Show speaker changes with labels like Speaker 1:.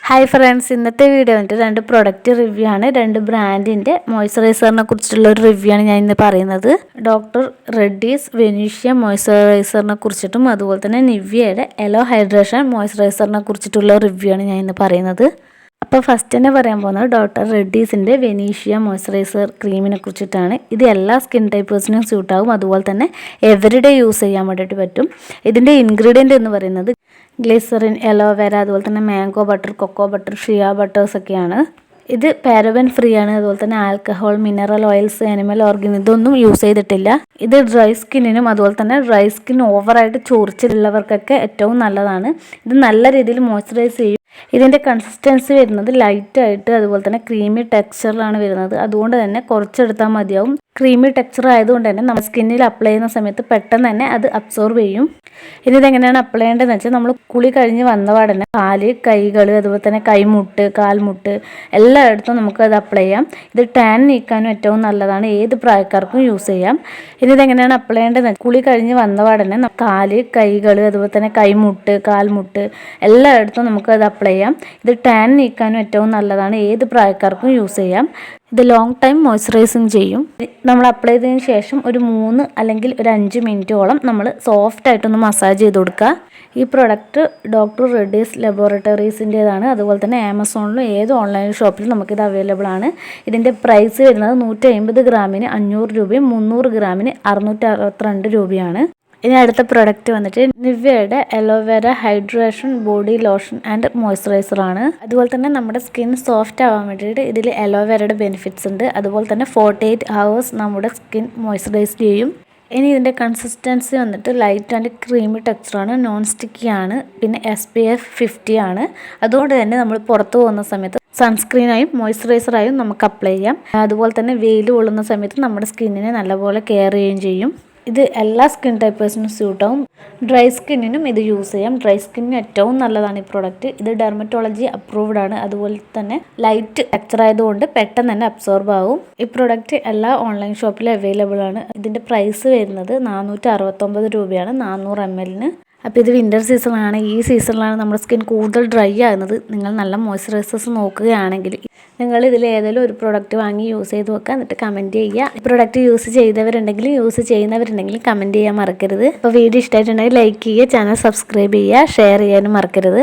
Speaker 1: Hi friends, ഇന്നത്തെ video വന്നിട്ട് രണ്ട് പ്രൊഡക്റ്റ് റിവ്യൂ ആണ്. രണ്ട് ബ്രാൻഡിൻ്റെ മോയ്സ്ചറൈസറിനെ കുറിച്ചിട്ടുള്ള ഒരു റിവ്യൂ ആണ് ഞാൻ ഇന്ന് പറയുന്നത്. ഡോക്ടർ റെഡ്ഡീസ് വെനീഷ്യ മോയ്സ്ചറൈസറിനെ കുറിച്ചിട്ടും അതുപോലെ തന്നെ നിവ്യയുടെ എലോ ഹൈഡ്രേഷൻ മോയ്സ്ചറൈസറിനെ കുറിച്ചിട്ടുള്ള റിവ്യൂ ആണ് ഞാൻ ഇന്ന് പറയുന്നത്. അപ്പോൾ ഫസ്റ്റ് തന്നെ പറയാൻ പോകുന്നത് ഡോക്ടർ റെഡ്ഡീസിൻ്റെ വെനീഷ്യ മോയ്സ്ചറൈസർ ക്രീമിനെ കുറിച്ചിട്ടാണ്. ഇത് എല്ലാ സ്കിൻ ടൈപ്പേഴ്സിനും സ്യൂട്ടാകും, അതുപോലെ തന്നെ എവരിഡേ യൂസ് ചെയ്യാൻ വേണ്ടിയിട്ട് പറ്റും. ഇതിൻ്റെ ഇൻഗ്രീഡിയൻ്റ് എന്ന് പറയുന്നത് ഗ്ലിസറിൻ, അലോവേര, അതുപോലെ തന്നെ മാംഗോ ബട്ടർ, കൊക്കോ ബട്ടർ, ഷിയ ബട്ടേഴ്സ് ഒക്കെയാണ്. ഇത് പാരബൻ ഫ്രീ ആണ്. അതുപോലെ തന്നെ alcohol, mineral oils, animal organ ഇതൊന്നും യൂസ് ചെയ്തിട്ടില്ല. ഇത് ഡ്രൈ സ്കിന്നിനും അതുപോലെ തന്നെ ഡ്രൈ സ്കിൻ ഓവറായിട്ട് ചൊറിച്ചിലുള്ളവർക്കൊക്കെ ഏറ്റവും നല്ലതാണ്. ഇത് നല്ല രീതിയിൽ മോയ്സ്ചറൈസ് ചെയ്യും. ഇതിൻ്റെ കൺസിസ്റ്റൻസി വരുന്നത് ലൈറ്റായിട്ട് അതുപോലെ തന്നെ ക്രീമി ടെക്സ്ചറിലാണ് വരുന്നത്. അതുകൊണ്ട് തന്നെ കുറച്ചെടുത്താൽ മതിയാവും. ക്രീമി ടെക്സ്ചർ ആയതുകൊണ്ട് തന്നെ നമ്മൾ സ്കിന്നിൽ അപ്ലൈ ചെയ്യുന്ന സമയത്ത് പെട്ടെന്ന് തന്നെ അത് അബ്സോർബ് ചെയ്യും. ഇനി ഇതെങ്ങനെയാണ് അപ്ലൈ ചെയ്യേണ്ടതെന്ന് വെച്ചാൽ നമ്മൾ കുളി കഴിഞ്ഞ് വന്ന പാടന്നെ കാല്, കൈകൾ, അതുപോലെ തന്നെ കൈമുട്ട്, കാൽമുട്ട് എല്ലായിടത്തും നമുക്കത് അപ്ലൈ ചെയ്യാം. ഇത് ടാൻ നീക്കാനും ഏറ്റവും നല്ലതാണ്. ഏത് പ്രായക്കാർക്കും യൂസ് ചെയ്യാം. ഇനി ഇതെങ്ങനെയാണ് അപ്ലൈ ചെയ്യേണ്ടതെന്ന് കുളി കഴിഞ്ഞ് വന്ന പാടന്നെ കാല്, കൈകൾ, അതുപോലെ തന്നെ കൈമുട്ട്, കാൽമുട്ട് എല്ലായിടത്തും നമുക്കത് അപ്ലൈ ചെയ്യാം. ഇത് ടാൻ നീക്കാനും ഏറ്റവും നല്ലതാണ്. ഏത് പ്രായക്കാർക്കും യൂസ് ചെയ്യാം. ഇത് ലോങ് ടൈം മോയ്സ്ചറൈസിങ് ചെയ്യും. നമ്മൾ അപ്ലൈ ചെയ്തതിന് ശേഷം ഒരു 3 അല്ലെങ്കിൽ ഒരു 5 മിനിറ്റോളം നമ്മൾ സോഫ്റ്റായിട്ടൊന്ന് മസാജ് ചെയ്ത് കൊടുക്കുക. ഈ പ്രൊഡക്റ്റ് ഡോക്ടർ റെഡ്ഡീസ് ലബോറട്ടറീസിൻ്റേതാണ്. അതുപോലെ തന്നെ ആമസോണിലും ഏത് ഓൺലൈൻ ഷോപ്പിലും നമുക്കിത് അവൈലബിൾ ആണ്. ഇതിൻ്റെ പ്രൈസ് വരുന്നത് 150 ഗ്രാമിന് 500 രൂപയും 300 ഗ്രാമിന് 662 രൂപയാണ്. ഇനി അടുത്ത പ്രൊഡക്റ്റ് വന്നിട്ട് നിവ്യയുടെ aloe vera hydration body lotion and moisturiser ആണ്. അതുപോലെ തന്നെ നമ്മുടെ സ്കിൻ സോഫ്റ്റ് ആവാൻ വേണ്ടിയിട്ട് ഇതിൽ അലോവേരയുടെ ബെനിഫിറ്റ്സ് ഉണ്ട്. അതുപോലെ തന്നെ 48 hours നമ്മുടെ സ്കിൻ മോയ്സ്ചറൈസ് ചെയ്യും. ഇനി ഇതിൻ്റെ കൺസിസ്റ്റൻസി വന്നിട്ട് ലൈറ്റ് ആൻഡ് ക്രീമി ടെക്സ്ചറാണ്, നോൺ സ്റ്റിക്കി ആണ്, പിന്നെ SPF 50 ആണ്. അതുകൊണ്ട് തന്നെ നമ്മൾ പുറത്ത് പോകുന്ന സമയത്ത് സൺസ്ക്രീനായും മോയ്സ്ചറൈസറായും നമുക്ക് അപ്ലൈ ചെയ്യാം. അതുപോലെ തന്നെ വെയിൽ കൊള്ളുന്ന സമയത്ത് നമ്മുടെ സ്കിന്നിനെ നല്ലപോലെ കെയർ ചെയ്യുകയും ചെയ്യും. ഇത് എല്ലാ സ്കിൻ ടൈപ്പേഴ്സിനും സ്യൂട്ടാവും. ഡ്രൈ സ്കിന്നിനും ഇത് യൂസ് ചെയ്യാം. ഡ്രൈ സ്കിന്നിന് ഏറ്റവും നല്ലതാണ് ഈ പ്രോഡക്റ്റ്. ഇത് ഡെർമറ്റോളജി അപ്രൂവ്ഡ് ആണ്. അതുപോലെ തന്നെ ലൈറ്റ് ടെക്സ്ചർ ആയതുകൊണ്ട് പെട്ടെന്ന് തന്നെ അബ്സോർബ് ആവും. ഈ പ്രോഡക്റ്റ് എല്ലാ ഓൺലൈൻ ഷോപ്പിലും അവൈലബിൾ ആണ്. ഇതിൻ്റെ പ്രൈസ് വരുന്നത് 469 രൂപയാണ് 400 ml. അപ്പോൾ ഇത് വിൻ്റർ സീസണാണ്. ഈ സീസണിലാണ് നമ്മുടെ സ്കിൻ കൂടുതൽ ഡ്രൈ ആകുന്നത്. നിങ്ങൾ നല്ല മോയ്സ്ചറൈസേഴ്സ് നോക്കുകയാണെങ്കിൽ നിങ്ങൾ ഇതിൽ ഏതെങ്കിലും ഒരു പ്രോഡക്റ്റ് വാങ്ങി യൂസ് ചെയ്ത് വെക്കുക. എന്നിട്ട് കമൻറ്റ് ചെയ്യുക. ഈ പ്രോഡക്റ്റ് യൂസ് ചെയ്തവരുണ്ടെങ്കിൽ യൂസ് ചെയ്യുന്നവരുണ്ടെങ്കിൽ കമൻറ്റ് ചെയ്യാൻ മറക്കരുത്. അപ്പോൾ വീഡിയോ ഇഷ്ടമായിട്ടുണ്ടെങ്കിൽ ലൈക്ക് ചെയ്യുക, ചാനൽ സബ്സ്ക്രൈബ് ചെയ്യുക, ഷെയർ ചെയ്യാനും മറക്കരുത്.